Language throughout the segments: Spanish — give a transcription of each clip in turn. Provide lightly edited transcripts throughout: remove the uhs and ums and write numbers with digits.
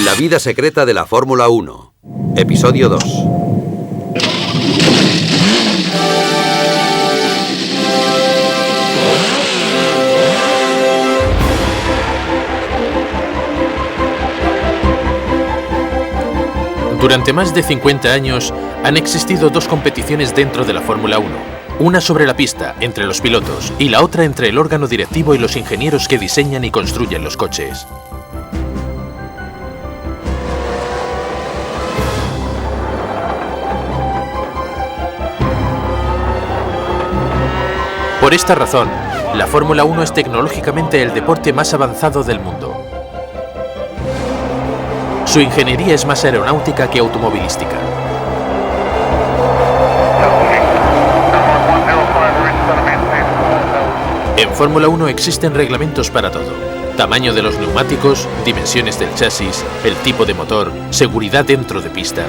La vida secreta de la Fórmula 1. Episodio 2. Durante más de 50 años han existido dos competiciones dentro de la Fórmula 1. Una sobre la pista, entre los pilotos, y la otra entre el órgano directivo y los ingenieros que diseñan y construyen los coches. Por esta razón, la Fórmula 1 es tecnológicamente el deporte más avanzado del mundo. Su ingeniería es más aeronáutica que automovilística. En Fórmula 1 existen reglamentos para todo: tamaño de los neumáticos, dimensiones del chasis, el tipo de motor, seguridad dentro de pista.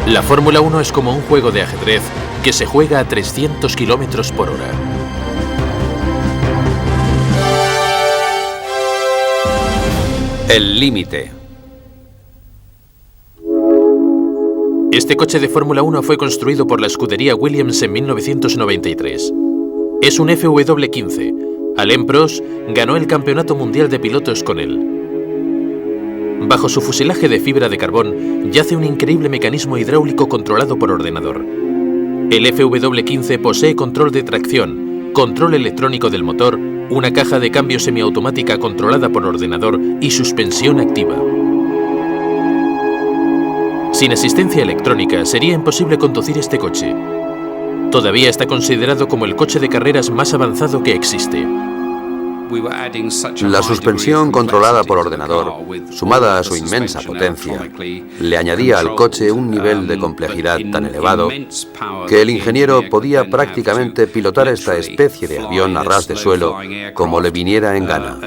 La Fórmula 1 es como un juego de ajedrez que se juega a 300 km por hora. El límite. Este coche de Fórmula 1 fue construido por la escudería Williams en 1993. Es un FW15. Alain Prost ganó el Campeonato Mundial de Pilotos con él. Bajo su fuselaje de fibra de carbón yace un increíble mecanismo hidráulico controlado por ordenador. El FW15 posee control de tracción, control electrónico del motor, una caja de cambio semiautomática controlada por ordenador y suspensión activa. Sin asistencia electrónica sería imposible conducir este coche. Todavía está considerado como el coche de carreras más avanzado que existe. La suspensión controlada por ordenador, sumada a su inmensa potencia, le añadía al coche un nivel de complejidad tan elevado que el ingeniero podía prácticamente pilotar esta especie de avión a ras de suelo como le viniera en gana.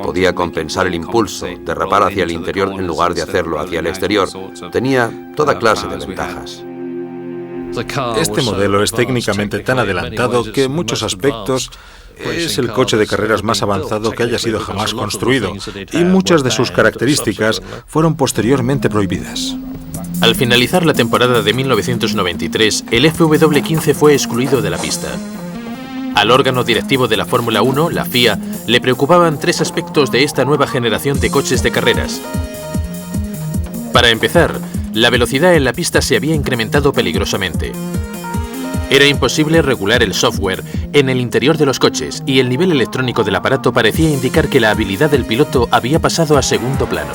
Podía compensar el impulso, derrapar hacia el interior en lugar de hacerlo hacia el exterior. Tenía toda clase de ventajas. Este modelo es técnicamente tan adelantado que en muchos aspectos es el coche de carreras más avanzado que haya sido jamás construido, y muchas de sus características fueron posteriormente prohibidas. Al finalizar la temporada de 1993, el FW15 fue excluido de la pista. Al órgano directivo de la Fórmula 1, la FIA, le preocupaban tres aspectos de esta nueva generación de coches de carreras. Para empezar, la velocidad en la pista se había incrementado peligrosamente. Era imposible regular el software en el interior de los coches y el nivel electrónico del aparato parecía indicar que la habilidad del piloto había pasado a segundo plano.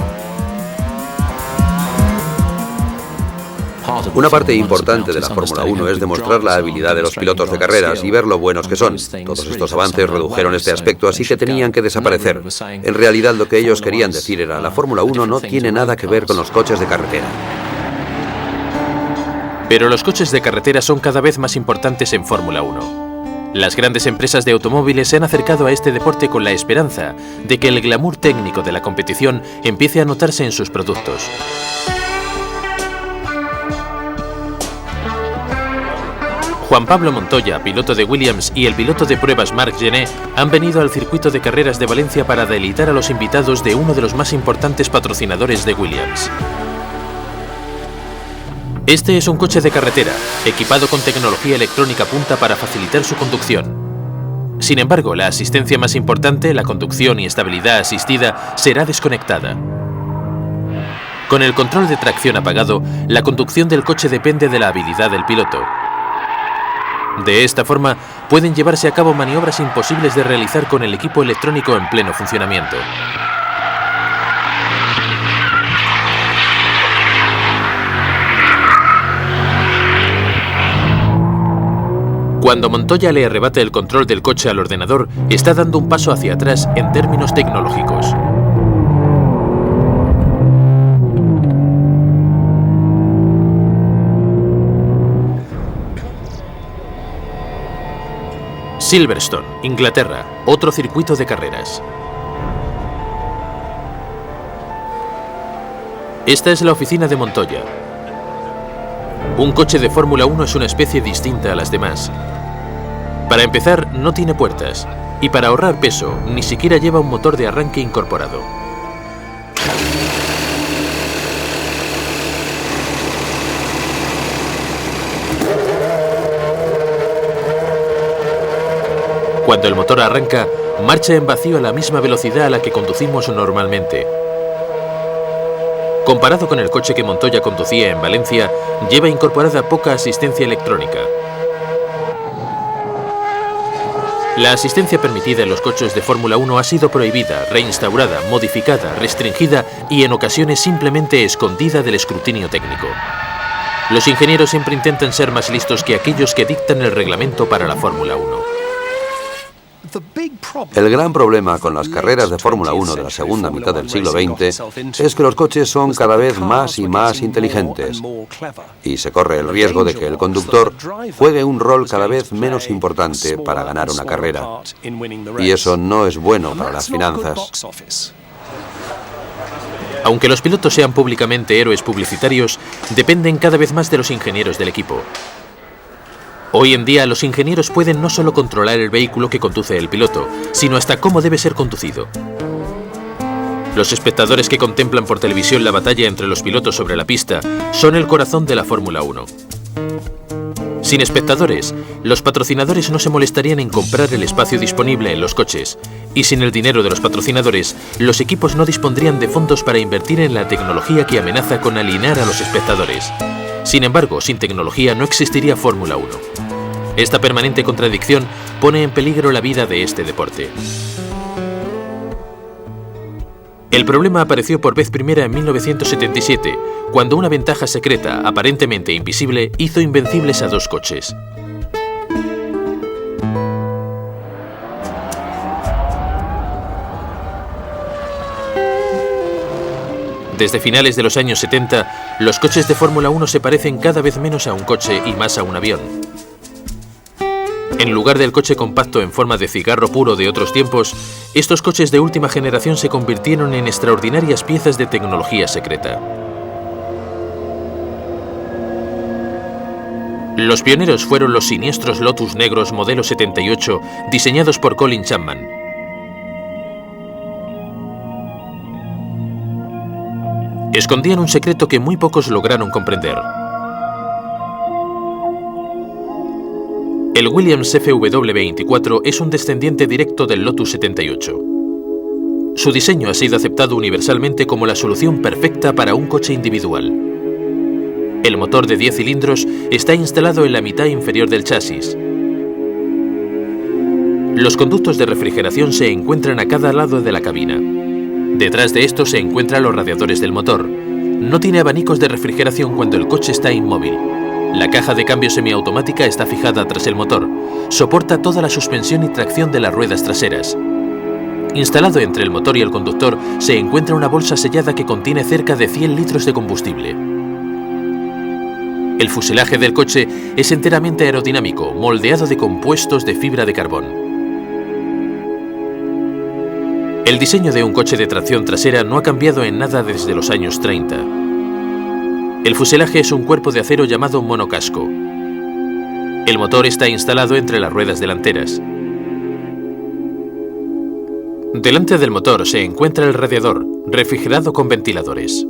Una parte importante de la Fórmula 1 es demostrar la habilidad de los pilotos de carreras y ver lo buenos que son. Todos estos avances redujeron este aspecto, así que tenían que desaparecer. En realidad lo que ellos querían decir era: la Fórmula 1 no tiene nada que ver con los coches de carretera. Pero los coches de carretera son cada vez más importantes en Fórmula 1. Las grandes empresas de automóviles se han acercado a este deporte con la esperanza de que el glamour técnico de la competición empiece a notarse en sus productos. Juan Pablo Montoya, piloto de Williams, y el piloto de pruebas Marc Gené han venido al circuito de carreras de Valencia para deleitar a los invitados de uno de los más importantes patrocinadores de Williams. Este es un coche de carretera, equipado con tecnología electrónica punta para facilitar su conducción. Sin embargo, la asistencia más importante, la conducción y estabilidad asistida, será desconectada. Con el control de tracción apagado, la conducción del coche depende de la habilidad del piloto. De esta forma, pueden llevarse a cabo maniobras imposibles de realizar con el equipo electrónico en pleno funcionamiento. Cuando Montoya le arrebata el control del coche al ordenador, está dando un paso hacia atrás en términos tecnológicos. Silverstone, Inglaterra, otro circuito de carreras. Esta es la oficina de Montoya. Un coche de Fórmula 1 es una especie distinta a las demás. Para empezar, no tiene puertas, y para ahorrar peso, ni siquiera lleva un motor de arranque incorporado. Cuando el motor arranca, marcha en vacío a la misma velocidad a la que conducimos normalmente. Comparado con el coche que Montoya conducía en Valencia, lleva incorporada poca asistencia electrónica. La asistencia permitida en los coches de Fórmula 1 ha sido prohibida, reinstaurada, modificada, restringida y en ocasiones simplemente escondida del escrutinio técnico. Los ingenieros siempre intentan ser más listos que aquellos que dictan el reglamento para la Fórmula 1. El gran problema con las carreras de Fórmula 1 de la segunda mitad del siglo XX es que los coches son cada vez más y más inteligentes y se corre el riesgo de que el conductor juegue un rol cada vez menos importante para ganar una carrera. Y eso no es bueno para las finanzas. Aunque los pilotos sean públicamente héroes publicitarios, dependen cada vez más de los ingenieros del equipo. Hoy en día los ingenieros pueden no solo controlar el vehículo que conduce el piloto, sino hasta cómo debe ser conducido. Los espectadores que contemplan por televisión la batalla entre los pilotos sobre la pista son el corazón de la Fórmula 1. Sin espectadores, los patrocinadores no se molestarían en comprar el espacio disponible en los coches, y sin el dinero de los patrocinadores, los equipos no dispondrían de fondos para invertir en la tecnología que amenaza con alienar a los espectadores. Sin embargo, sin tecnología no existiría Fórmula 1. Esta permanente contradicción pone en peligro la vida de este deporte. El problema apareció por vez primera en 1977, cuando una ventaja secreta, aparentemente invisible, hizo invencibles a dos coches. Desde finales de los años 70, los coches de Fórmula 1 se parecen cada vez menos a un coche y más a un avión. En lugar del coche compacto en forma de cigarro puro de otros tiempos, estos coches de última generación se convirtieron en extraordinarias piezas de tecnología secreta. Los pioneros fueron los siniestros Lotus negros modelo 78, diseñados por Colin Chapman. Escondían un secreto que muy pocos lograron comprender. El Williams FW24 es un descendiente directo del Lotus 78. Su diseño ha sido aceptado universalmente como la solución perfecta para un coche individual. El motor de 10 cilindros está instalado en la mitad inferior del chasis. Los conductos de refrigeración se encuentran a cada lado de la cabina. Detrás de esto se encuentran los radiadores del motor. No tiene abanicos de refrigeración cuando el coche está inmóvil. La caja de cambio semiautomática está fijada tras el motor. Soporta toda la suspensión y tracción de las ruedas traseras. Instalado entre el motor y el conductor se encuentra una bolsa sellada que contiene cerca de 100 litros de combustible. El fuselaje del coche es enteramente aerodinámico, moldeado de compuestos de fibra de carbón. El diseño de un coche de tracción trasera no ha cambiado en nada desde los años 30. El fuselaje es un cuerpo de acero llamado monocasco. El motor está instalado entre las ruedas delanteras. Delante del motor se encuentra el radiador, refrigerado con ventiladores.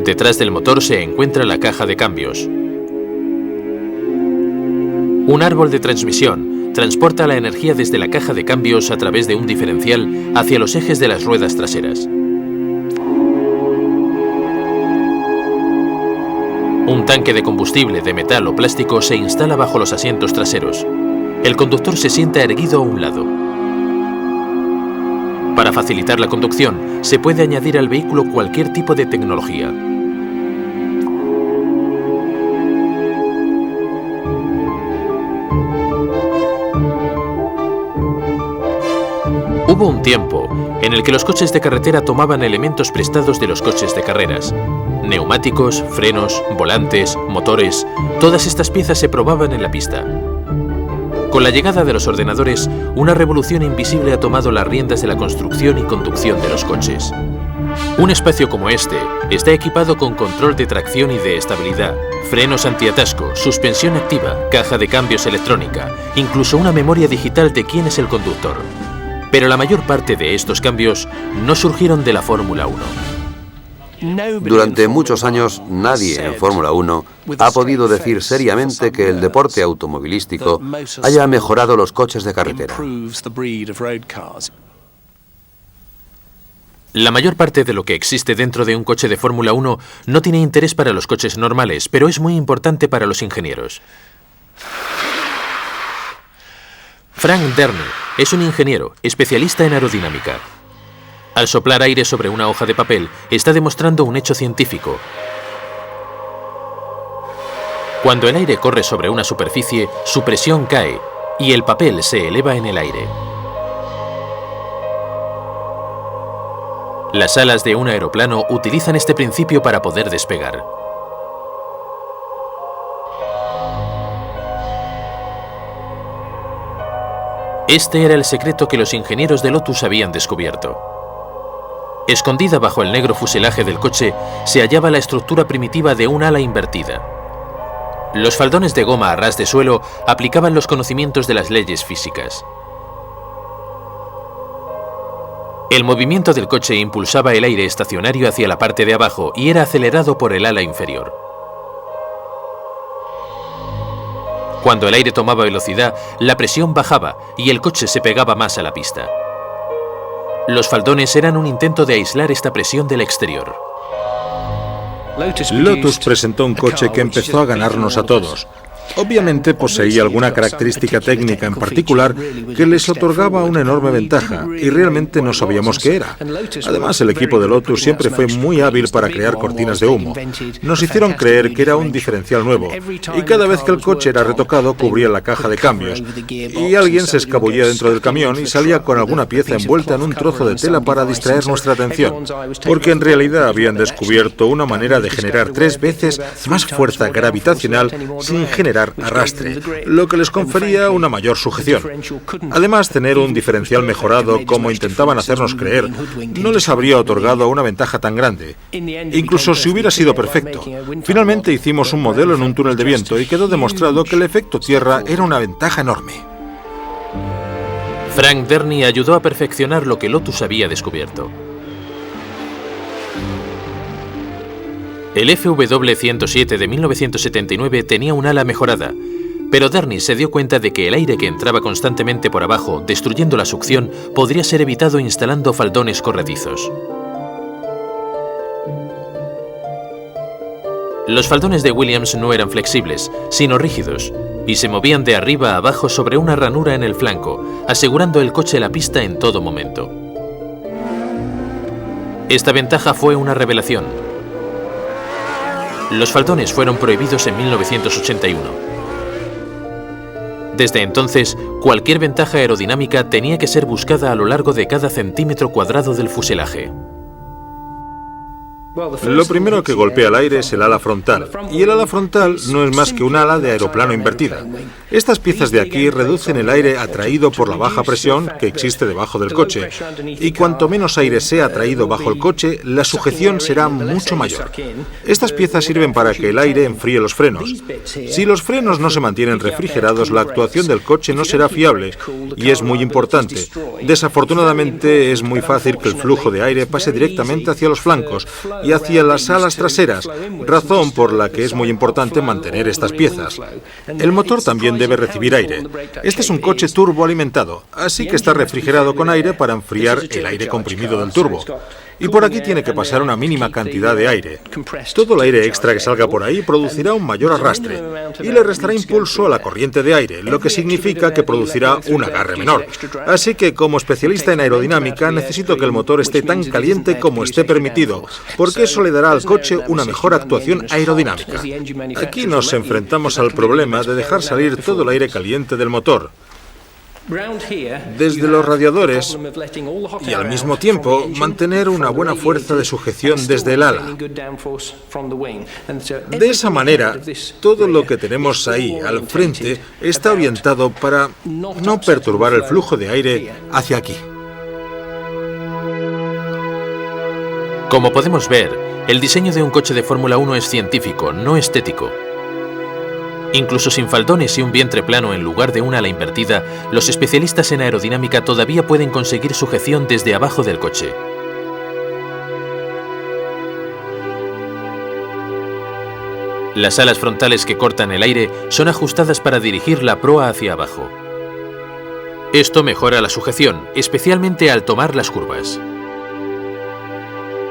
Detrás del motor se encuentra la caja de cambios. Un árbol de transmisión transporta la energía desde la caja de cambios a través de un diferencial hacia los ejes de las ruedas traseras. Un tanque de combustible de metal o plástico se instala bajo los asientos traseros. El conductor se sienta erguido a un lado. Para facilitar la conducción, se puede añadir al vehículo cualquier tipo de tecnología. Hubo un tiempo en el que los coches de carretera tomaban elementos prestados de los coches de carreras. Neumáticos, frenos, volantes, motores, todas estas piezas se probaban en la pista. Con la llegada de los ordenadores, una revolución invisible ha tomado las riendas de la construcción y conducción de los coches. Un espacio como este está equipado con control de tracción y de estabilidad, frenos antiatasco, suspensión activa, caja de cambios electrónica, incluso una memoria digital de quién es el conductor. Pero la mayor parte de estos cambios no surgieron de la Fórmula 1. Durante muchos años, nadie en Fórmula 1 ha podido decir seriamente que el deporte automovilístico haya mejorado los coches de carretera. La mayor parte de lo que existe dentro de un coche de Fórmula 1 no tiene interés para los coches normales, pero es muy importante para los ingenieros. Frank Derney es un ingeniero, especialista en aerodinámica. Al soplar aire sobre una hoja de papel, está demostrando un hecho científico. Cuando el aire corre sobre una superficie, su presión cae y el papel se eleva en el aire. Las alas de un aeroplano utilizan este principio para poder despegar. Este era el secreto que los ingenieros de Lotus habían descubierto. Escondida bajo el negro fuselaje del coche se hallaba la estructura primitiva de un ala invertida. Los faldones de goma a ras de suelo aplicaban los conocimientos de las leyes físicas. El movimiento del coche impulsaba el aire estacionario hacia la parte de abajo y era acelerado por el ala inferior. Cuando el aire tomaba velocidad, la presión bajaba y el coche se pegaba más a la pista. Los faldones eran un intento de aislar esta presión del exterior. Lotus presentó un coche que empezó a ganarnos a todos. Obviamente poseía alguna característica técnica en particular que les otorgaba una enorme ventaja, y realmente no sabíamos qué era. Además, el equipo de Lotus siempre fue muy hábil para crear cortinas de humo. Nos hicieron creer que era un diferencial nuevo, y cada vez que el coche era retocado cubría la caja de cambios, y alguien se escabullía dentro del camión y salía con alguna pieza envuelta en un trozo de tela para distraer nuestra atención, porque en realidad habían descubierto una manera de generar 3 veces más fuerza gravitacional sin generar arrastre, lo que les confería una mayor sujeción. Además, tener un diferencial mejorado, como intentaban hacernos creer, no les habría otorgado una ventaja tan grande, incluso si hubiera sido perfecto. Finalmente hicimos un modelo en un túnel de viento y quedó demostrado que el efecto tierra era una ventaja enorme. Frank Derney ayudó a perfeccionar lo que Lotus había descubierto. El FW-107 de 1979 tenía un ala mejorada, pero Derney se dio cuenta de que el aire que entraba constantemente por abajo, destruyendo la succión, podría ser evitado instalando faldones corredizos. Los faldones de Williams no eran flexibles, sino rígidos, y se movían de arriba a abajo sobre una ranura en el flanco, asegurando el coche la pista en todo momento. Esta ventaja fue una revelación. Los faldones fueron prohibidos en 1981. Desde entonces, cualquier ventaja aerodinámica tenía que ser buscada a lo largo de cada centímetro cuadrado del fuselaje. Lo primero que golpea el aire es el ala frontal, y el ala frontal no es más que un ala de aeroplano invertida. Estas piezas de aquí reducen el aire atraído por la baja presión que existe debajo del coche, y cuanto menos aire sea atraído bajo el coche, la sujeción será mucho mayor. Estas piezas sirven para que el aire enfríe los frenos. Si los frenos no se mantienen refrigerados, la actuación del coche no será fiable, y es muy importante. Desafortunadamente, es muy fácil que el flujo de aire pase directamente hacia los flancos y hacia las alas traseras, razón por la que es muy importante mantener estas piezas. El motor también debe recibir aire. Este es un coche turboalimentado, así que está refrigerado con aire para enfriar el aire comprimido del turbo. Y por aquí tiene que pasar una mínima cantidad de aire. Todo el aire extra que salga por ahí producirá un mayor arrastre y le restará impulso a la corriente de aire, lo que significa que producirá un agarre menor. Así que, como especialista en aerodinámica, necesito que el motor esté tan caliente como esté permitido, porque eso le dará al coche una mejor actuación aerodinámica. Aquí nos enfrentamos al problema de dejar salir todo el aire caliente del motor desde los radiadores y al mismo tiempo mantener una buena fuerza de sujeción desde el ala. De esa manera, todo lo que tenemos ahí al frente está orientado para no perturbar el flujo de aire hacia aquí. Como podemos ver, el diseño de un coche de Fórmula 1 es científico, no estético. Incluso sin faldones y un vientre plano en lugar de una ala invertida, los especialistas en aerodinámica todavía pueden conseguir sujeción desde abajo del coche. Las alas frontales que cortan el aire son ajustadas para dirigir la proa hacia abajo. Esto mejora la sujeción, especialmente al tomar las curvas.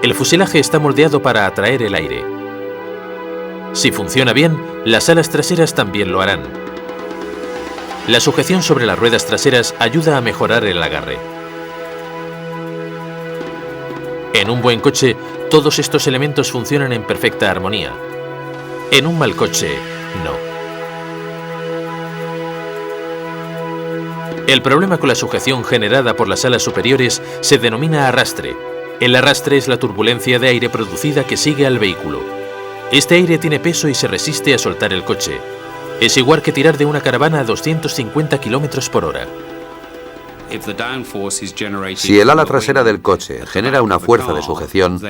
El fuselaje está moldeado para atraer el aire. Si funciona bien, las alas traseras también lo harán. La sujeción sobre las ruedas traseras ayuda a mejorar el agarre. En un buen coche, todos estos elementos funcionan en perfecta armonía. En un mal coche, no. El problema con la sujeción generada por las alas superiores se denomina arrastre. El arrastre es la turbulencia de aire producida que sigue al vehículo. Este aire tiene peso y se resiste a soltar el coche. Es igual que tirar de una caravana a 250 km por hora. Si el ala trasera del coche genera una fuerza de sujeción,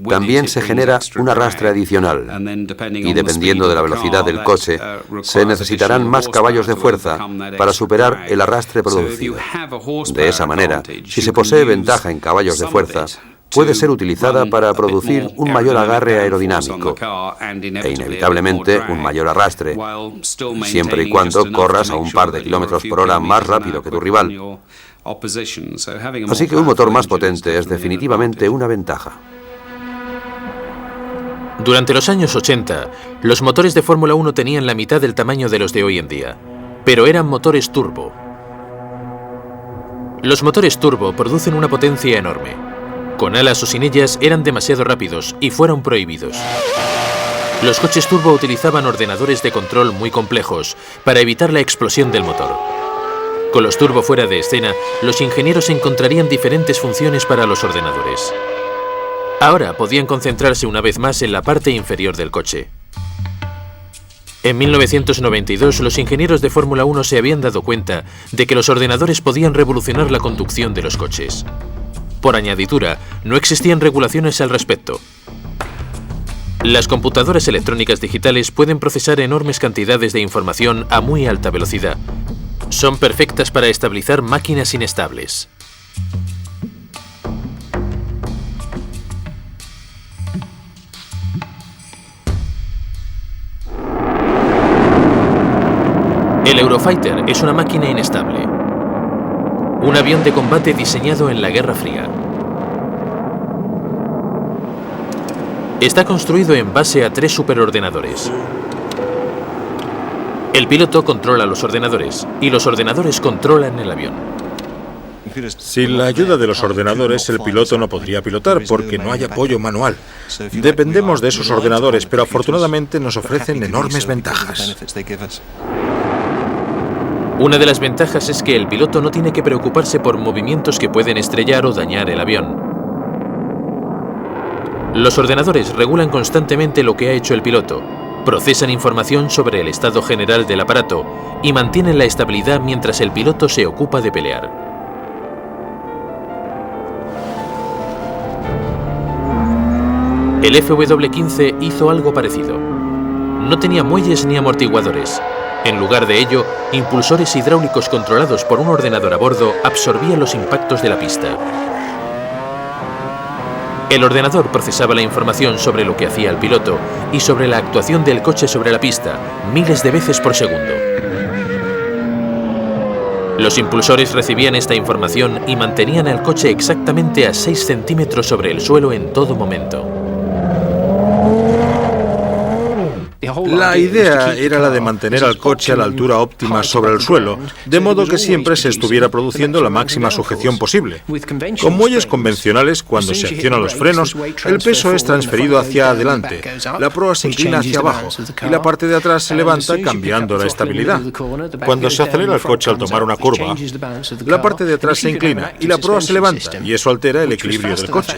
también se genera un arrastre adicional. Y dependiendo de la velocidad del coche, se necesitarán más caballos de fuerza para superar el arrastre producido. De esa manera, si se posee ventaja en caballos de fuerza, puede ser utilizada para producir un mayor agarre aerodinámico e inevitablemente un mayor arrastre, siempre y cuando corras a un par de kilómetros por hora más rápido que tu rival. Así que un motor más potente es definitivamente una ventaja. Durante los años 80, los motores de Fórmula 1 tenían la mitad del tamaño de los de hoy en día, pero eran motores turbo. Los motores turbo producen una potencia enorme. Con alas o sin ellas eran demasiado rápidos y fueron prohibidos. Los coches turbo utilizaban ordenadores de control muy complejos para evitar la explosión del motor. Con los turbo fuera de escena, los ingenieros encontrarían diferentes funciones para los ordenadores. Ahora podían concentrarse una vez más en la parte inferior del coche. En 1992, los ingenieros de Fórmula 1 se habían dado cuenta de que los ordenadores podían revolucionar la conducción de los coches. Por añadidura, no existían regulaciones al respecto. Las computadoras electrónicas digitales pueden procesar enormes cantidades de información a muy alta velocidad. Son perfectas para estabilizar máquinas inestables. El Eurofighter es una máquina inestable. Un avión de combate diseñado en la Guerra Fría. Está construido en base a 3 superordenadores. El piloto controla los ordenadores y los ordenadores controlan el avión. Sin la ayuda de los ordenadores, el piloto no podría pilotar porque no hay apoyo manual. Dependemos de esos ordenadores, pero afortunadamente nos ofrecen enormes ventajas. Una de las ventajas es que el piloto no tiene que preocuparse por movimientos que pueden estrellar o dañar el avión. Los ordenadores regulan constantemente lo que ha hecho el piloto, procesan información sobre el estado general del aparato y mantienen la estabilidad mientras el piloto se ocupa de pelear. El FW15 hizo algo parecido. No tenía muelles ni amortiguadores. En lugar de ello, impulsores hidráulicos controlados por un ordenador a bordo absorbían los impactos de la pista. El ordenador procesaba la información sobre lo que hacía el piloto y sobre la actuación del coche sobre la pista, miles de veces por segundo. Los impulsores recibían esta información y mantenían al coche exactamente a 6 centímetros sobre el suelo en todo momento. La idea era la de mantener al coche a la altura óptima sobre el suelo, de modo que siempre se estuviera produciendo la máxima sujeción posible. Con muelles convencionales, cuando se accionan los frenos, el peso es transferido hacia adelante, la proa se inclina hacia abajo y la parte de atrás se levanta cambiando la estabilidad. Cuando se acelera el coche al tomar una curva, la parte de atrás se inclina y la proa se levanta y eso altera el equilibrio del coche.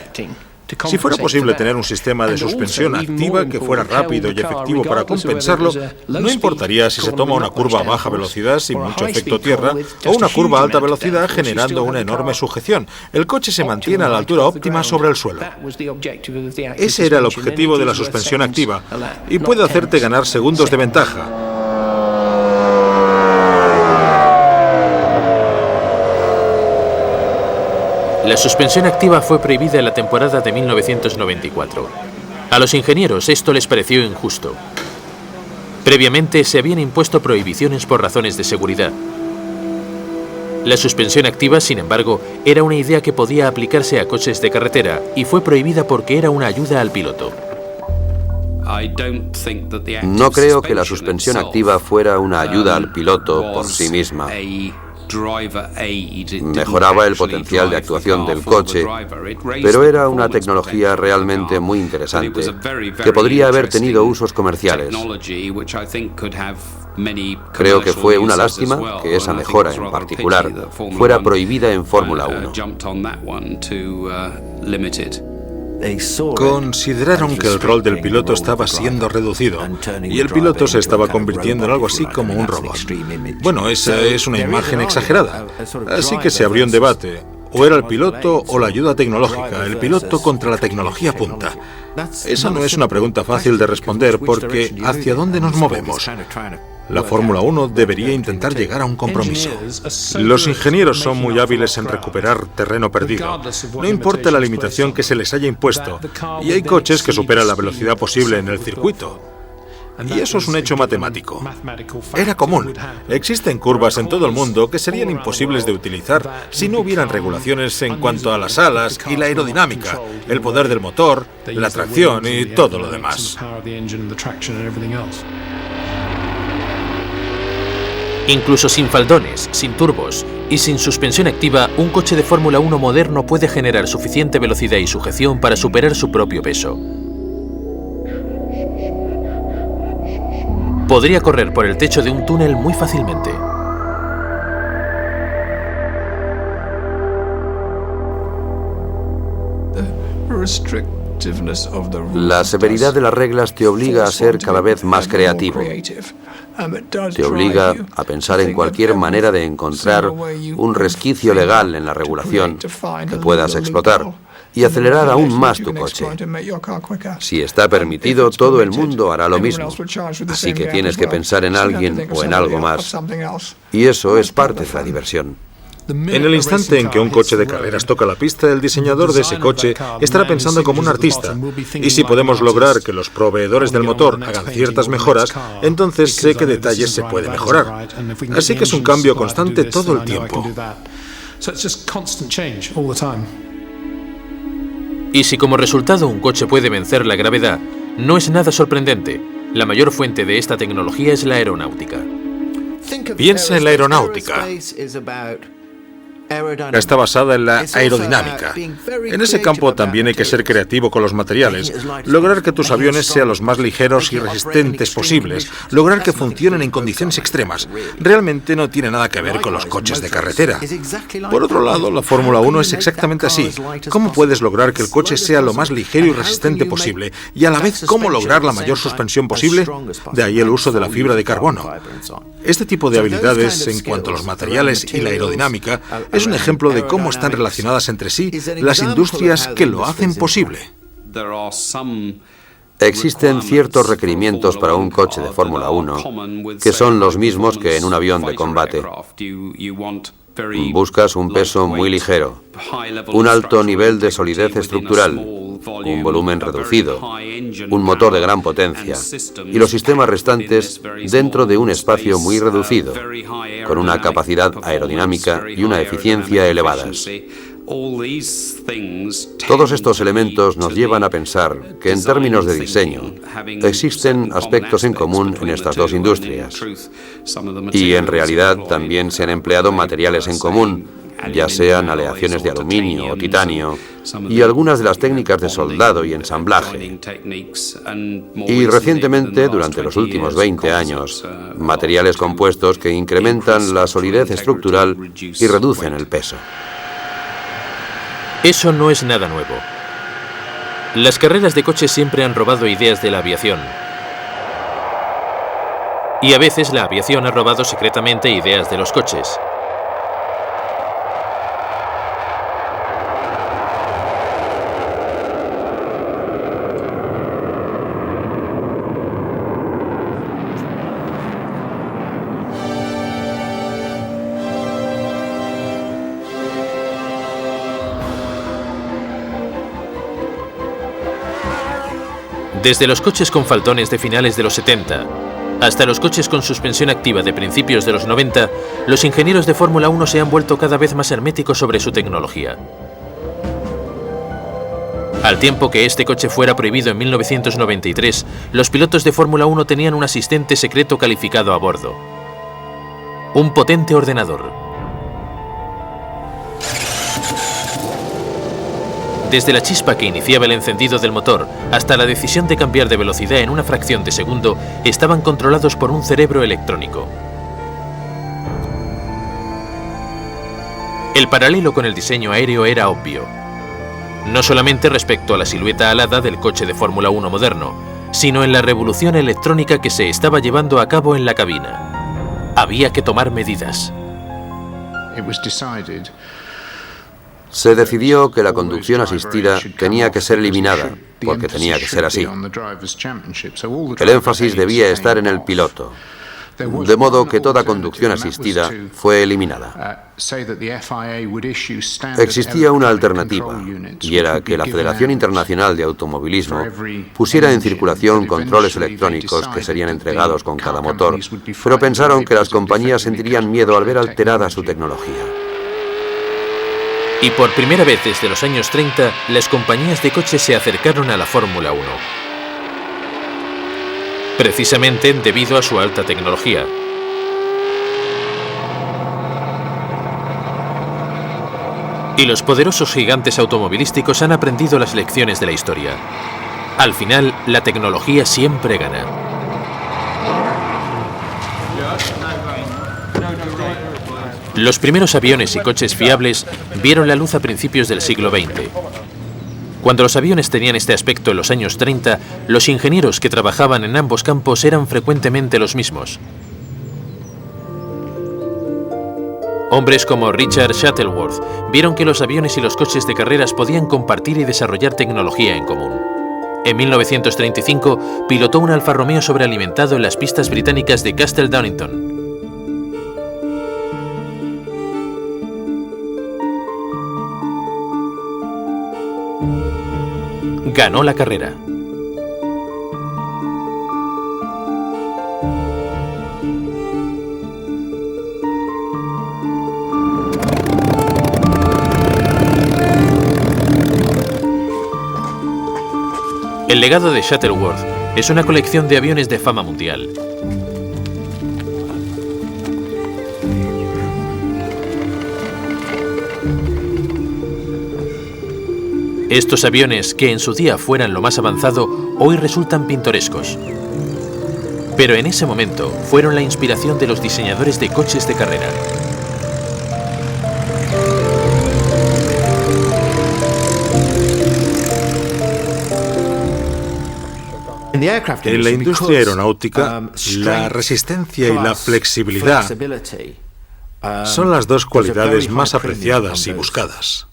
Si fuera posible tener un sistema de suspensión activa que fuera rápido y efectivo para compensarlo, no importaría si se toma una curva a baja velocidad sin mucho efecto tierra o una curva a alta velocidad generando una enorme sujeción. El coche se mantiene a la altura óptima sobre el suelo. Ese era el objetivo de la suspensión activa y puede hacerte ganar segundos de ventaja. La suspensión activa fue prohibida en la temporada de 1994. A los ingenieros esto les pareció injusto. Previamente se habían impuesto prohibiciones por razones de seguridad. La suspensión activa, sin embargo, era una idea que podía aplicarse a coches de carretera y fue prohibida porque era una ayuda al piloto. No creo que la suspensión activa fuera una ayuda al piloto por sí misma. Mejoraba el potencial de actuación del coche, pero era una tecnología realmente muy interesante, que podría haber tenido usos comerciales. Creo que fue una lástima que esa mejora en particular fuera prohibida en Fórmula 1. Consideraron que el rol del piloto estaba siendo reducido y el piloto se estaba convirtiendo en algo así como un robot. Bueno, esa es una imagen exagerada. Así que se abrió un debate. O era el piloto o la ayuda tecnológica, el piloto contra la tecnología punta. Esa no es una pregunta fácil de responder porque ¿hacia dónde nos movemos? La Fórmula 1 debería intentar llegar a un compromiso. Los ingenieros son muy hábiles en recuperar terreno perdido. No importa la limitación que se les haya impuesto. Y hay coches que superan la velocidad posible en el circuito. Y eso es un hecho matemático. Era común. Existen curvas en todo el mundo que serían imposibles de utilizar si no hubieran regulaciones en cuanto a las alas y la aerodinámica, el poder del motor, la tracción y todo lo demás. Incluso sin faldones, sin turbos y sin suspensión activa, un coche de Fórmula 1 moderno puede generar suficiente velocidad y sujeción para superar su propio peso. Podría correr por el techo de un túnel muy fácilmente. La severidad de las reglas te obliga a ser cada vez más creativo. Te obliga a pensar en cualquier manera de encontrar un resquicio legal en la regulación que puedas explotar y acelerar aún más tu coche. Si está permitido, todo el mundo hará lo mismo. Así que tienes que pensar en alguien o en algo más. Y eso es parte de la diversión. En el instante en que un coche de carreras toca la pista, el diseñador de ese coche estará pensando como un artista. Y si podemos lograr que los proveedores del motor hagan ciertas mejoras, entonces sé qué detalles se puede mejorar. Así que es un cambio constante todo el tiempo. Y si como resultado un coche puede vencer la gravedad, no es nada sorprendente. La mayor fuente de esta tecnología es la aeronáutica. Piensa en la aeronáutica. Está basada en la aerodinámica. En ese campo también hay que ser creativo con los materiales, lograr que tus aviones sean los más ligeros y resistentes posibles, lograr que funcionen en condiciones extremas. Realmente no tiene nada que ver con los coches de carretera. Por otro lado, la Fórmula 1 es exactamente así. ¿Cómo puedes lograr que el coche sea lo más ligero y resistente posible y a la vez cómo lograr la mayor suspensión posible? De ahí el uso de la fibra de carbono. Este tipo de habilidades en cuanto a los materiales y la aerodinámica es un ejemplo de cómo están relacionadas entre sí las industrias que lo hacen posible. Existen ciertos requerimientos para un coche de Fórmula 1 que son los mismos que en un avión de combate. Buscas un peso muy ligero, un alto nivel de solidez estructural, un volumen reducido, un motor de gran potencia y los sistemas restantes dentro de un espacio muy reducido, con una capacidad aerodinámica y una eficiencia elevadas. Todos estos elementos nos llevan a pensar que en términos de diseño existen aspectos en común en estas dos industrias y en realidad también se han empleado materiales en común, ya sean aleaciones de aluminio o titanio y algunas de las técnicas de soldado y ensamblaje. Y recientemente, durante los últimos 20 años, materiales compuestos que incrementan la solidez estructural y reducen el peso. Eso no es nada nuevo. Las carreras de coches siempre han robado ideas de la aviación. Y a veces la aviación ha robado secretamente ideas de los coches. Desde los coches con faltones de finales de los 70 hasta los coches con suspensión activa de principios de los 90, los ingenieros de Fórmula 1 se han vuelto cada vez más herméticos sobre su tecnología. Al tiempo que este coche fuera prohibido en 1993, los pilotos de Fórmula 1 tenían un asistente secreto calificado a bordo. Un potente ordenador. Desde la chispa que iniciaba el encendido del motor hasta la decisión de cambiar de velocidad en una fracción de segundo, estaban controlados por un cerebro electrónico. El paralelo con el diseño aéreo era obvio. No solamente respecto a la silueta alada del coche de Fórmula 1 moderno, sino en la revolución electrónica que se estaba llevando a cabo en la cabina. Había que tomar medidas. Se decidió que la conducción asistida tenía que ser eliminada, porque tenía que ser así. El énfasis debía estar en el piloto, de modo que toda conducción asistida fue eliminada. Existía una alternativa, y era que la Federación Internacional de Automovilismo pusiera en circulación controles electrónicos que serían entregados con cada motor, pero pensaron que las compañías sentirían miedo al ver alterada su tecnología. Y por primera vez desde los años 30, las compañías de coches se acercaron a la Fórmula 1. Precisamente debido a su alta tecnología. Y los poderosos gigantes automovilísticos han aprendido las lecciones de la historia. Al final, la tecnología siempre gana. Los primeros aviones y coches fiables vieron la luz a principios del siglo XX. Cuando los aviones tenían este aspecto en los años 30, los ingenieros que trabajaban en ambos campos eran frecuentemente los mismos. Hombres como Richard Shuttleworth vieron que los aviones y los coches de carreras podían compartir y desarrollar tecnología en común. En 1935 pilotó un Alfa Romeo sobrealimentado en las pistas británicas de Castle Donington. Ganó la carrera. El legado de Shuttleworth es una colección de aviones de fama mundial. Estos aviones, que en su día fueran lo más avanzado, hoy resultan pintorescos. Pero en ese momento fueron la inspiración de los diseñadores de coches de carrera. En la industria aeronáutica, la resistencia y la flexibilidad son las dos cualidades más apreciadas y buscadas.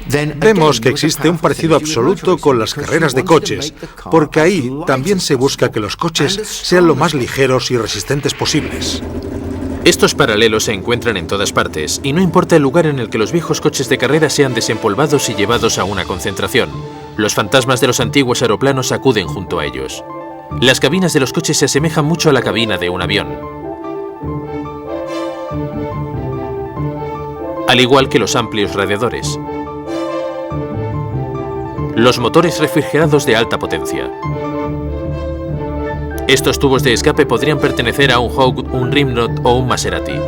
Vemos que existe un parecido absoluto con las carreras de coches, porque ahí también se busca que los coches sean lo más ligeros y resistentes posibles. Estos paralelos se encuentran en todas partes, y no importa el lugar en el que los viejos coches de carrera sean desempolvados y llevados a una concentración. Los fantasmas de los antiguos aeroplanos acuden junto a ellos. Las cabinas de los coches se asemejan mucho a la cabina de un avión. Al igual que los amplios radiadores. Los motores refrigerados de alta potencia. Estos tubos de escape podrían pertenecer a un Hawk, un Rimrod o un Maserati.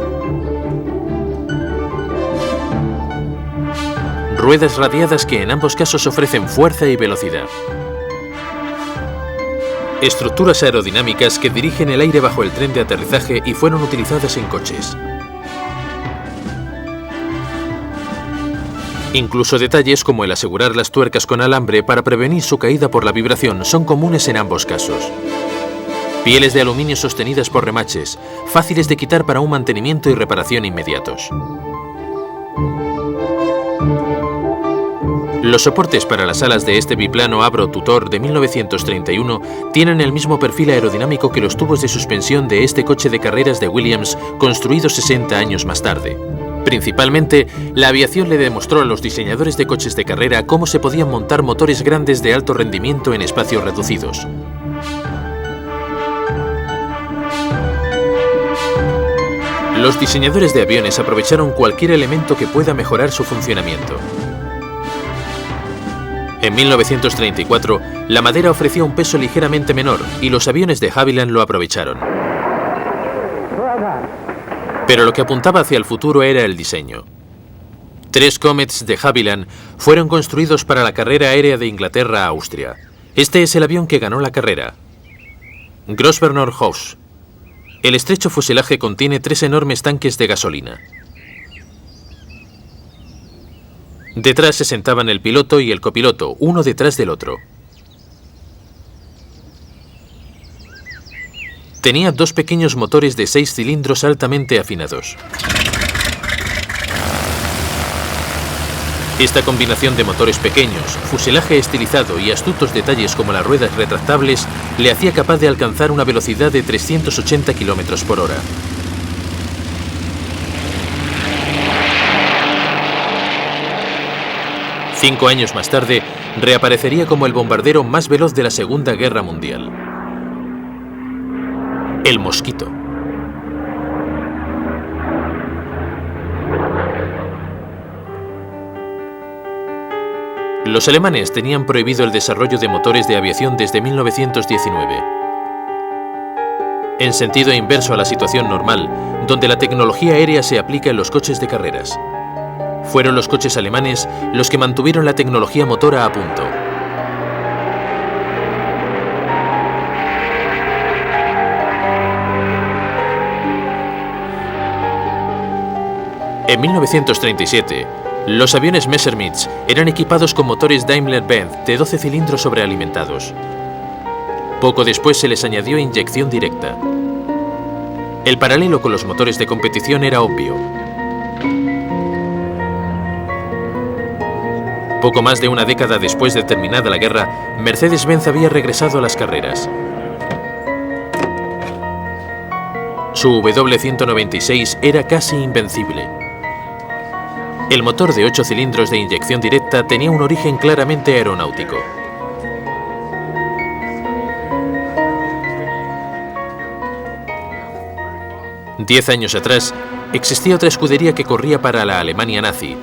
Ruedas radiadas que en ambos casos ofrecen fuerza y velocidad. Estructuras aerodinámicas que dirigen el aire bajo el tren de aterrizaje y fueron utilizadas en coches. Incluso detalles como el asegurar las tuercas con alambre para prevenir su caída por la vibración son comunes en ambos casos. Pieles de aluminio sostenidas por remaches, fáciles de quitar para un mantenimiento y reparación inmediatos. Los soportes para las alas de este biplano Avro Tutor de 1931 tienen el mismo perfil aerodinámico que los tubos de suspensión de este coche de carreras de Williams, construido 60 años más tarde. Principalmente, la aviación le demostró a los diseñadores de coches de carrera cómo se podían montar motores grandes de alto rendimiento en espacios reducidos. Los diseñadores de aviones aprovecharon cualquier elemento que pueda mejorar su funcionamiento. En 1934, la madera ofrecía un peso ligeramente menor y los aviones de Havilland lo aprovecharon. Pero lo que apuntaba hacia el futuro era el diseño. 3 Comets de Havilland fueron construidos para la carrera aérea de Inglaterra a Austria. Este es el avión que ganó la carrera. Grosvenor House. El estrecho fuselaje contiene 3 enormes tanques de gasolina. Detrás se sentaban el piloto y el copiloto, uno detrás del otro. Tenía 2 pequeños motores de 6 cilindros altamente afinados. Esta combinación de motores pequeños, fuselaje estilizado y astutos detalles como las ruedas retractables le hacía capaz de alcanzar una velocidad de 380 km por hora. Cinco años más tarde, reaparecería como el bombardero más veloz de la Segunda Guerra Mundial. El Mosquito. Los alemanes tenían prohibido el desarrollo de motores de aviación desde 1919. En sentido inverso a la situación normal, donde la tecnología aérea se aplica en los coches de carreras. Fueron los coches alemanes los que mantuvieron la tecnología motora a punto. En 1937, los aviones Messerschmitt eran equipados con motores Daimler-Benz de 12 cilindros sobrealimentados. Poco después se les añadió inyección directa. El paralelo con los motores de competición era obvio. Poco más de una década después de terminada la guerra, Mercedes-Benz había regresado a las carreras. Su W196 era casi invencible. El motor de 8 cilindros de inyección directa tenía un origen claramente aeronáutico. Diez años atrás, existía otra escudería que corría para la Alemania nazi.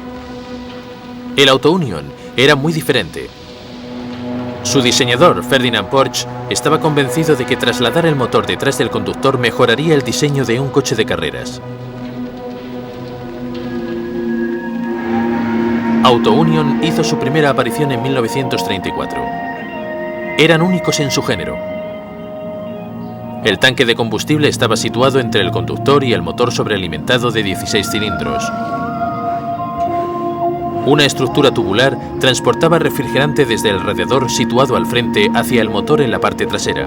El Auto Union era muy diferente. Su diseñador, Ferdinand Porsche, estaba convencido de que trasladar el motor detrás del conductor mejoraría el diseño de un coche de carreras. Auto Union hizo su primera aparición en 1934. Eran únicos en su género. El tanque de combustible estaba situado entre el conductor y el motor sobrealimentado de 16 cilindros. Una estructura tubular transportaba refrigerante desde el radiador situado al frente hacia el motor en la parte trasera.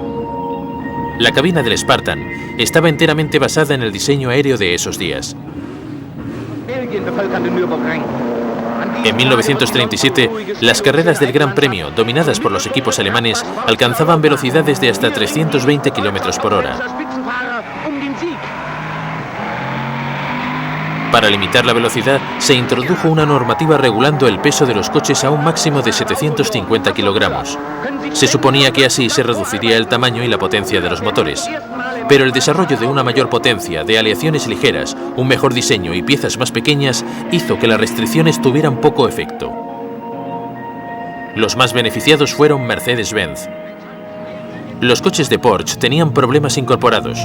La cabina del Spartan estaba enteramente basada en el diseño aéreo de esos días. En 1937, las carreras del Gran Premio, dominadas por los equipos alemanes, alcanzaban velocidades de hasta 320 km por hora. Para limitar la velocidad, se introdujo una normativa regulando el peso de los coches a un máximo de 750 kilogramos. Se suponía que así se reduciría el tamaño y la potencia de los motores. Pero el desarrollo de una mayor potencia, de aleaciones ligeras, un mejor diseño y piezas más pequeñas hizo que las restricciones tuvieran poco efecto. Los más beneficiados fueron Mercedes-Benz. Los coches de Porsche tenían problemas incorporados.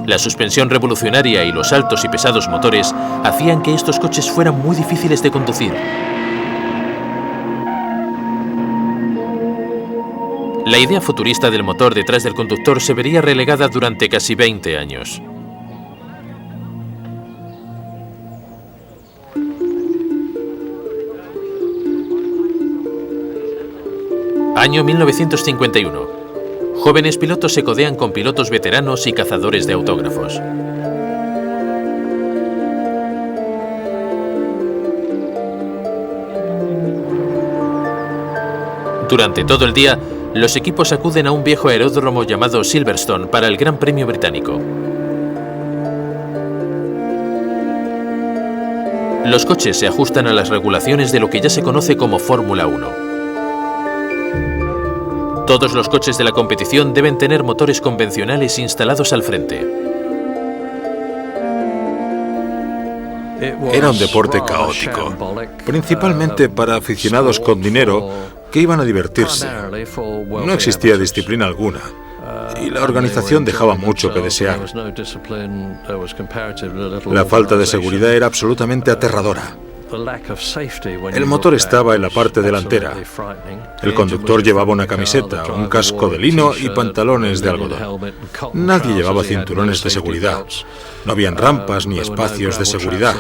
La suspensión revolucionaria y los altos y pesados motores hacían que estos coches fueran muy difíciles de conducir. La idea futurista del motor detrás del conductor se vería relegada durante casi 20 años. Año 1951. Jóvenes pilotos se codean con pilotos veteranos y cazadores de autógrafos. Durante todo el día, los equipos acuden a un viejo aeródromo llamado Silverstone para el Gran Premio Británico. Los coches se ajustan a las regulaciones de lo que ya se conoce como Fórmula 1. Todos los coches de la competición deben tener motores convencionales instalados al frente. Era un deporte caótico, principalmente para aficionados con dinero que iban a divertirse. No existía disciplina alguna y la organización dejaba mucho que desear. La falta de seguridad era absolutamente aterradora. El motor estaba en la parte delantera. El conductor llevaba una camiseta, un casco de lino y pantalones de algodón. Nadie llevaba cinturones de seguridad. No habían rampas ni espacios de seguridad.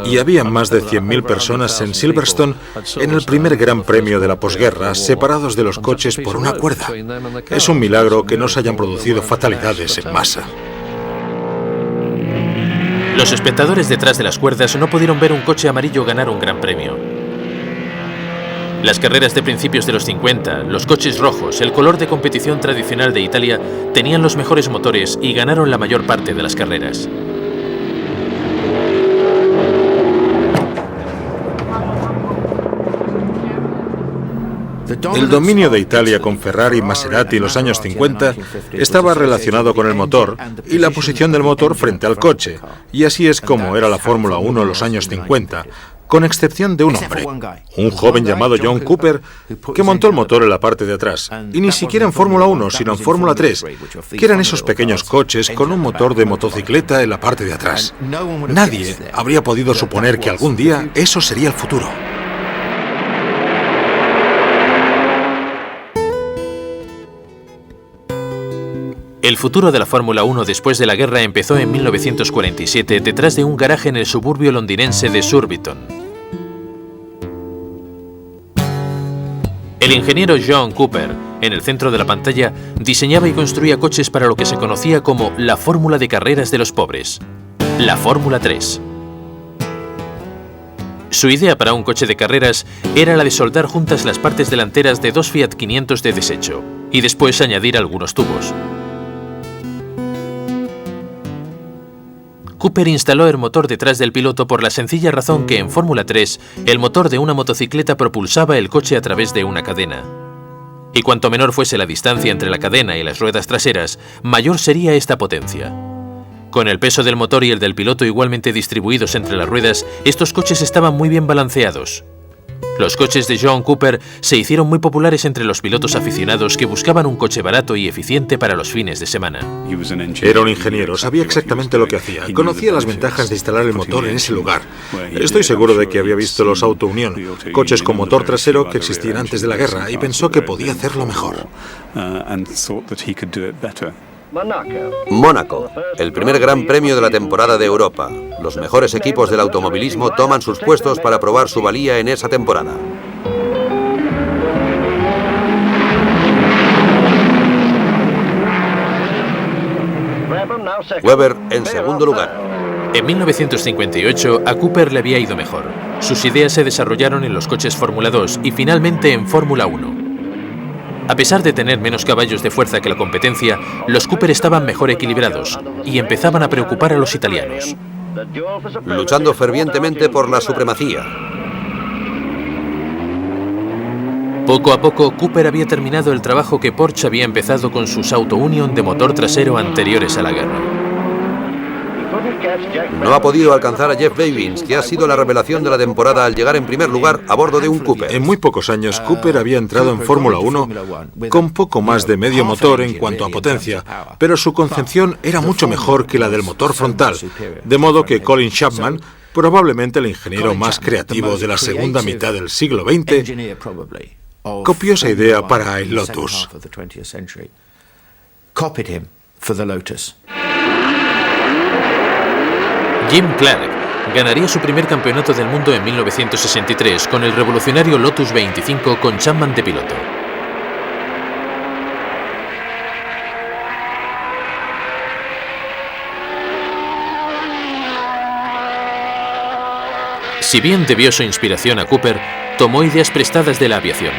Y había más de 100.000 personas en Silverstone en el primer Gran Premio de la posguerra, separados de los coches por una cuerda. Es un milagro que no se hayan producido fatalidades en masa. Los espectadores detrás de las cuerdas no pudieron ver un coche amarillo ganar un gran premio. Las carreras de principios de los 50, los coches rojos, el color de competición tradicional de Italia, tenían los mejores motores y ganaron la mayor parte de las carreras. El dominio de Italia con Ferrari y Maserati en los años 50 estaba relacionado con el motor y la posición del motor frente al coche, y así es como era la Fórmula 1 en los años 50, con excepción de un hombre, un joven llamado John Cooper, que montó el motor en la parte de atrás, y ni siquiera en Fórmula 1, sino en Fórmula 3, que eran esos pequeños coches con un motor de motocicleta en la parte de atrás. Nadie habría podido suponer que algún día eso sería el futuro. El futuro de la Fórmula 1 después de la guerra empezó en 1947 detrás de un garaje en el suburbio londinense de Surbiton. El ingeniero John Cooper, en el centro de la pantalla, diseñaba y construía coches para lo que se conocía como la fórmula de carreras de los pobres, la Fórmula 3. Su idea para un coche de carreras era la de soldar juntas las partes delanteras de dos Fiat 500 de desecho y después añadir algunos tubos. Cooper instaló el motor detrás del piloto por la sencilla razón que en Fórmula 3 el motor de una motocicleta propulsaba el coche a través de una cadena. Y cuanto menor fuese la distancia entre la cadena y las ruedas traseras, mayor sería esta potencia. Con el peso del motor y el del piloto igualmente distribuidos entre las ruedas, estos coches estaban muy bien balanceados. Los coches de John Cooper se hicieron muy populares entre los pilotos aficionados que buscaban un coche barato y eficiente para los fines de semana. Era un ingeniero, sabía exactamente lo que hacía, conocía las ventajas de instalar el motor en ese lugar. Estoy seguro de que había visto los Auto Union, coches con motor trasero que existían antes de la guerra, y pensó que podía hacerlo mejor. Mónaco, el primer Gran Premio de la temporada de Europa. Los mejores equipos del automovilismo toman sus puestos para probar su valía en esa temporada. Webber en segundo lugar. En 1958 a Cooper le había ido mejor. Sus ideas se desarrollaron en los coches Fórmula 2 y finalmente en Fórmula 1. A pesar de tener menos caballos de fuerza que la competencia, los Cooper estaban mejor equilibrados y empezaban a preocupar a los italianos, luchando fervientemente por la supremacía. Poco a poco, Cooper había terminado el trabajo que Porsche había empezado con sus Auto Union de motor trasero anteriores a la guerra. No ha podido alcanzar a Jeff Babins, que ha sido la revelación de la temporada al llegar en primer lugar a bordo de un Cooper. En muy pocos años, Cooper había entrado en Fórmula 1 con poco más de medio motor en cuanto a potencia, pero su concepción era mucho mejor que la del motor frontal, de modo que Colin Chapman, probablemente el ingeniero más creativo de la segunda mitad del siglo XX, copió esa idea para el Lotus. Jim Clark, ganaría su primer campeonato del mundo en 1963 con el revolucionario Lotus 25 con Chapman de piloto. Si bien debió su inspiración a Cooper, tomó ideas prestadas de la aviación.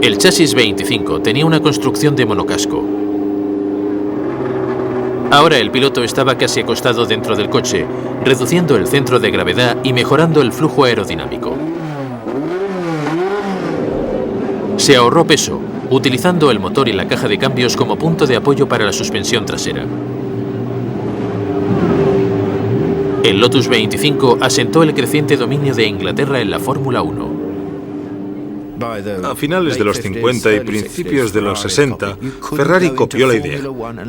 El chasis 25 tenía una construcción de monocasco. Ahora el piloto estaba casi acostado dentro del coche, reduciendo el centro de gravedad y mejorando el flujo aerodinámico. Se ahorró peso, utilizando el motor y la caja de cambios como punto de apoyo para la suspensión trasera. El Lotus 25 asentó el creciente dominio de Inglaterra en la Fórmula 1. A finales de los 50 y principios de los 60, Ferrari copió la idea.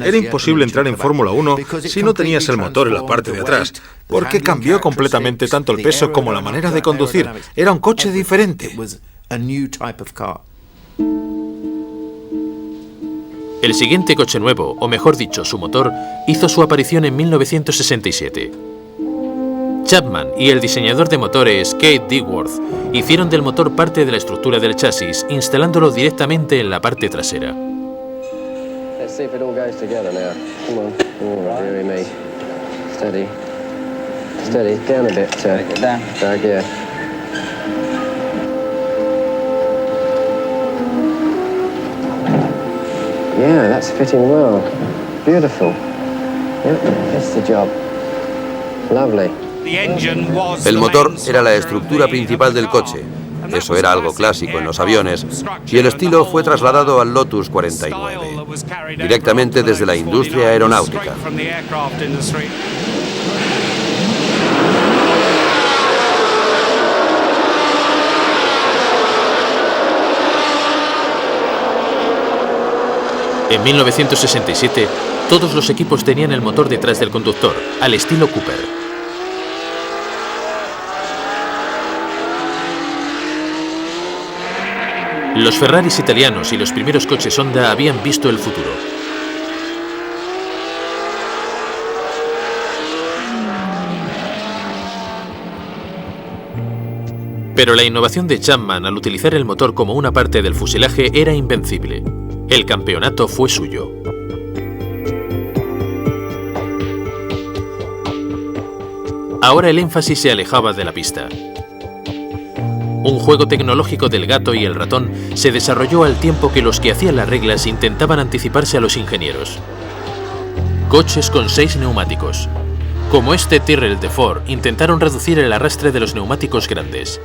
Era imposible entrar en Fórmula 1 si no tenías el motor en la parte de atrás, porque cambió completamente tanto el peso como la manera de conducir. Era un coche diferente. El siguiente coche nuevo, o mejor dicho, su motor, hizo su aparición en 1967. Chapman y el diseñador de motores Kate Digworth hicieron del motor parte de la estructura del chasis, instalándolo directamente en la parte trasera. Yeah, that's fitting well. Beautiful. Yep, that's the job. Lovely. El motor era la estructura principal del coche. Eso era algo clásico en los aviones, y el estilo fue trasladado al Lotus 49, directamente desde la industria aeronáutica. En 1967, todos los equipos tenían el motor detrás del conductor, al estilo Cooper. Los Ferraris italianos y los primeros coches Honda habían visto el futuro. Pero la innovación de Chapman al utilizar el motor como una parte del fuselaje era invencible. El campeonato fue suyo. Ahora el énfasis se alejaba de la pista. Un juego tecnológico del gato y el ratón se desarrolló al tiempo que los que hacían las reglas intentaban anticiparse a los ingenieros. Coches con 6 neumáticos. Como este Tyrrell de Ford, intentaron reducir el arrastre de los neumáticos grandes.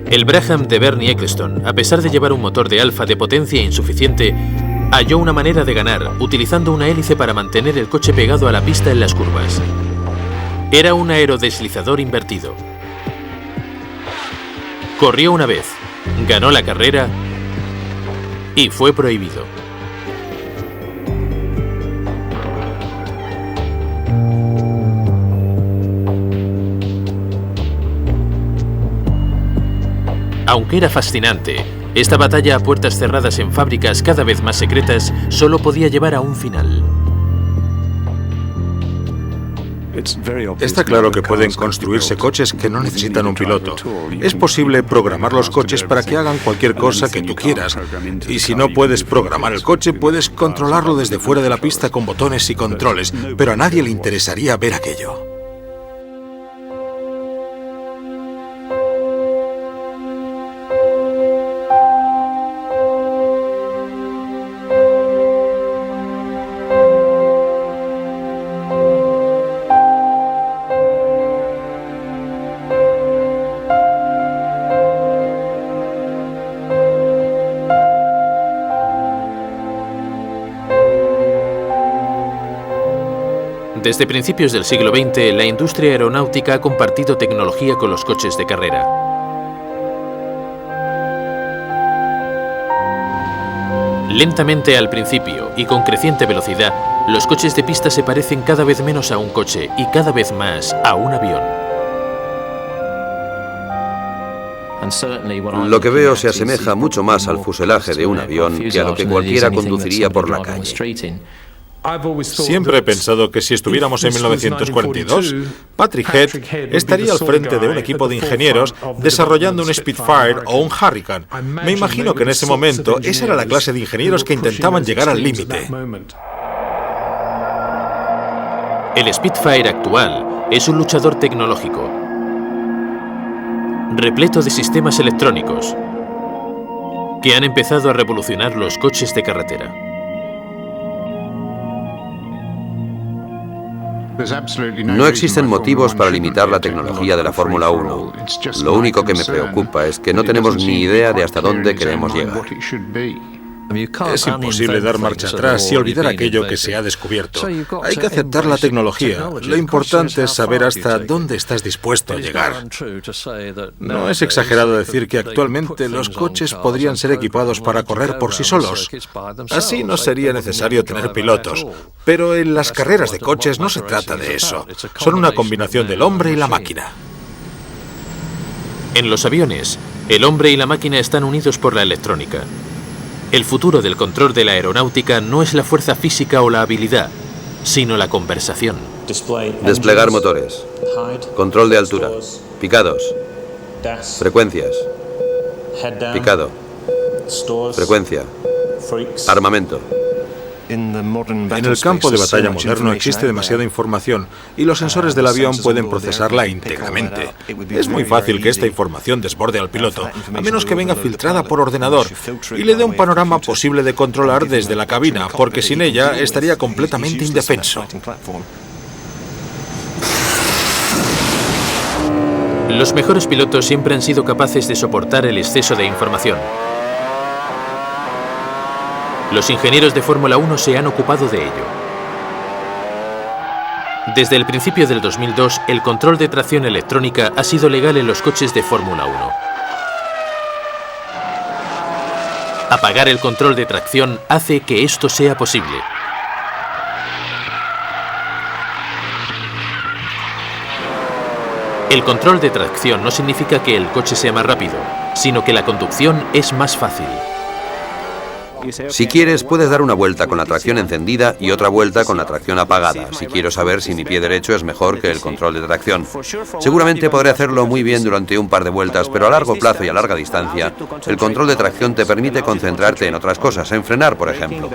El Brabham de Bernie Ecclestone, a pesar de llevar un motor de alfa de potencia insuficiente, halló una manera de ganar utilizando una hélice para mantener el coche pegado a la pista en las curvas. Era un aerodeslizador invertido. Corrió una vez, ganó la carrera y fue prohibido. Aunque era fascinante, esta batalla a puertas cerradas en fábricas cada vez más secretas solo podía llevar a un final. Está claro que pueden construirse coches que no necesitan un piloto. Es posible programar los coches para que hagan cualquier cosa que tú quieras. Y si no puedes programar el coche, puedes controlarlo desde fuera de la pista con botones y controles, pero a nadie le interesaría ver aquello. Desde principios del siglo XX, la industria aeronáutica ha compartido tecnología con los coches de carrera. Lentamente al principio y con creciente velocidad, los coches de pista se parecen cada vez menos a un coche y cada vez más a un avión. Lo que veo se asemeja mucho más al fuselaje de un avión que a lo que cualquiera conduciría por la calle. Siempre he pensado que si estuviéramos en 1942, Patrick Head estaría al frente de un equipo de ingenieros desarrollando un Spitfire o un Hurricane. Me imagino que en ese momento esa era la clase de ingenieros que intentaban llegar al límite. El Spitfire actual es un luchador tecnológico, repleto de sistemas electrónicos, que han empezado a revolucionar los coches de carretera. No existen motivos para limitar la tecnología de la Fórmula 1. Lo único que me preocupa es que no tenemos ni idea de hasta dónde queremos llegar. Es imposible dar marcha atrás y olvidar aquello que se ha descubierto. Hay que aceptar la tecnología. Lo importante es saber hasta dónde estás dispuesto a llegar. No es exagerado decir que actualmente los coches podrían ser equipados para correr por sí solos. Así no sería necesario tener pilotos. Pero en las carreras de coches no se trata de eso. Son una combinación del hombre y la máquina. En los aviones, el hombre y la máquina están unidos por la electrónica. El futuro del control de la aeronáutica no es la fuerza física o la habilidad, sino la conversación. Desplegar motores, control de altura, picados, frecuencias, picado, frecuencia, armamento. En el campo de batalla moderno existe demasiada información y los sensores del avión pueden procesarla íntegramente. Es muy fácil que esta información desborde al piloto, a menos que venga filtrada por ordenador y le dé un panorama posible de controlar desde la cabina, porque sin ella estaría completamente indefenso. Los mejores pilotos siempre han sido capaces de soportar el exceso de información. Los ingenieros de Fórmula 1 se han ocupado de ello. Desde el principio del 2002, el control de tracción electrónica ha sido legal en los coches de Fórmula 1. Apagar el control de tracción hace que esto sea posible. El control de tracción no significa que el coche sea más rápido, sino que la conducción es más fácil. Si quieres, puedes dar una vuelta con la tracción encendida y otra vuelta con la tracción apagada, si quiero saber si mi pie derecho es mejor que el control de tracción. Seguramente podré hacerlo muy bien durante un par de vueltas, pero a largo plazo y a larga distancia, el control de tracción te permite concentrarte en otras cosas, en frenar, por ejemplo.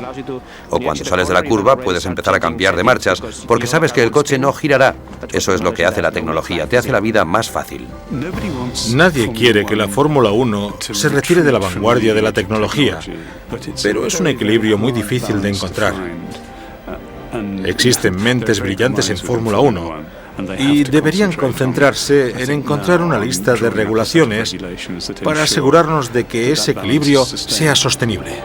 O cuando sales de la curva, puedes empezar a cambiar de marchas, porque sabes que el coche no girará. Eso es lo que hace la tecnología, te hace la vida más fácil. Nadie quiere que la Fórmula 1 se retire de la vanguardia de la tecnología, pero es un equilibrio muy difícil de encontrar. Existen mentes brillantes en Fórmula 1 y deberían concentrarse en encontrar una lista de regulaciones para asegurarnos de que ese equilibrio sea sostenible.